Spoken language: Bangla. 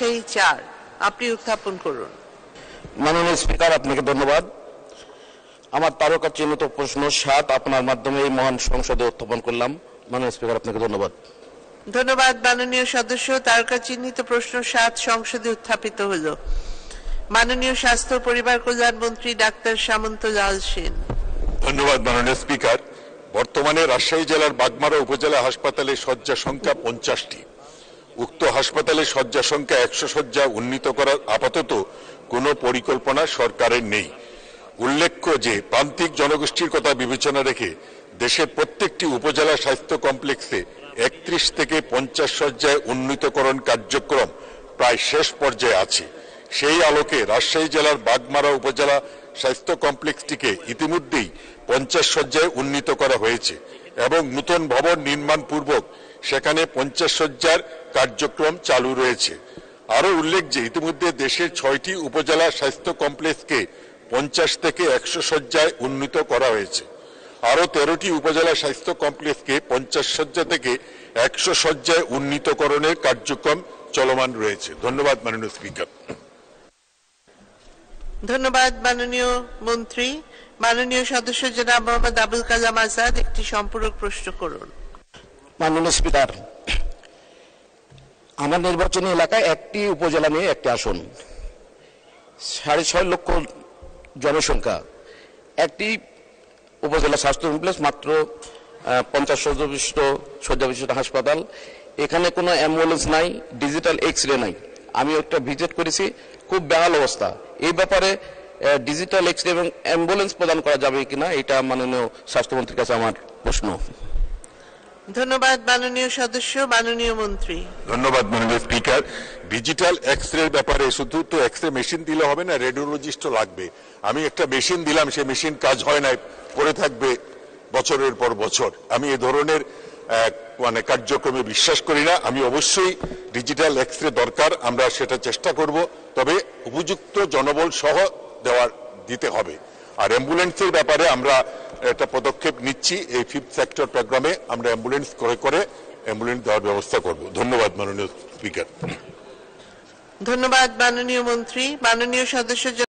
সেই 4 আপনি উত্থাপন করুন। মাননীয় স্পিকার, আপনাকে ধন্যবাদ। আমার তারকা চিহ্নিত প্রশ্ন 7 আপনার মাধ্যমে এই মহান সংসদে উত্থাপন করলাম। মাননীয় স্পিকার, আপনাকে ধন্যবাদ। ধন্যবাদ মাননীয় সদস্য। তারকা চিহ্নিত প্রশ্ন 7 সংসদে উত্থাপিত হল। মাননীয় স্বাস্থ্য ও পরিবার কল্যাণ মন্ত্রী ডাক্তার সামন্ত লাল সেন। ধন্যবাদ মাননীয় স্পিকার। বর্তমানে রাজশাহী জেলার বাগমারা উপজেলা হাসপাতালে শয্যা সংখ্যা 50টি। উক্ত হাসপাতালে শয্যা সংখ্যা 100 শয্যা উন্নীত করার আপাতত কোনো পরিকল্পনা সরকারের নেই। উল্লেখ্য যে প্রান্তিক জনগোষ্ঠীর কথা বিবেচনা রেখে দেশের প্রত্যেকটি উপজেলা স্বাস্থ্য কমপ্লেক্সে 31 থেকে 50 শয্যায় উন্নীতকরণ কার্যক্রম প্রায় শেষ পর্যায়ে আছে। সেই আলোকে রাজশাহী জেলার বাগমারা উপজেলা স্বাস্থ্য কমপ্লেক্সটিকে ইতিমধ্যেই 50 শয্যায় উন্নীত করা হয়েছে এবং নতুন ভবন নির্মাণ পূর্বক সেখানে 50 শয্যার কার্যক্রম চালু রয়েছে। আরো উল্লেখ যে ইতিমধ্যে দেশের 6টি উপজেলা স্বাস্থ্য কমপ্লেক্সকে 50 থেকে 100 শয্যায় উন্নীত করা হয়েছে। আরো 13টি উপজেলা স্বাস্থ্য কমপ্লেক্সকে 50 শয্যা থেকে 100 শয্যায় উন্নীতকরণের কার্যক্রম চলমান রয়েছে। ধন্যবাদ মাননীয় স্পিকার। ধন্যবাদ মাননীয় মন্ত্রী। মাননীয় সদস্য জনাব মোহাম্মদ আবুল কালাম আজাদ একটি সম্পূরক প্রশ্ন করুন। মাননীয় স্পিকার, আমার নির্বাচনী এলাকায় একটি উপজেলা নিয়ে একটি আসন, 6.5 লক্ষ জনসংখ্যা, একটি উপজেলা স্বাস্থ্য কমপ্লেক্স, মাত্র 50 শয্যা বিশিষ্ট হাসপাতাল। এখানে কোনো অ্যাম্বুলেন্স নাই, ডিজিটাল এক্স-রে নাই। আমি একটা ভিজিট করেছি, খুব বেহাল অবস্থা। এই ব্যাপারে ডিজিটাল এক্স-রে এবং অ্যাম্বুলেন্স প্রদান করা যাবে কিনা, এটা মাননীয় স্বাস্থ্যমন্ত্রীর কাছে আমার প্রশ্ন। ধন্যবাদ মাননীয় সদস্য। মাননীয় মন্ত্রী। ধন্যবাদ মাননীয় স্পিকার। ডিজিটাল এক্স-রে ব্যাপারে শুধু তো এক্স-রে মেশিন দিলে হবে না, রেডিওলজিস্টও লাগবে। আমি একটা মেশিন দিলাম, সেই মেশিন কাজ হয় না, পড়ে থাকবে বছরের পর বছর। আমি এ ধরনের কার্যক্রমে বিশ্বাস করি না। আমি অবশ্যই ডিজিটাল এক্স-রে দরকার, আমরা সেটা চেষ্টা করব, তবে উপযুক্ত জনবল সহ দিতে হবে। আর অ্যাম্বুলেন্সের ব্যাপারে আমরা একটা পদক্ষেপ নিচ্ছি। এই 5th সেক্টর প্রোগ্রামে আমরা অ্যাম্বুলেন্স করে অ্যাম্বুলেন্স দেওয়ার ব্যবস্থা করব। ধন্যবাদ মাননীয় স্পিকার। ধন্যবাদ মাননীয় মন্ত্রী। মাননীয় সদস্য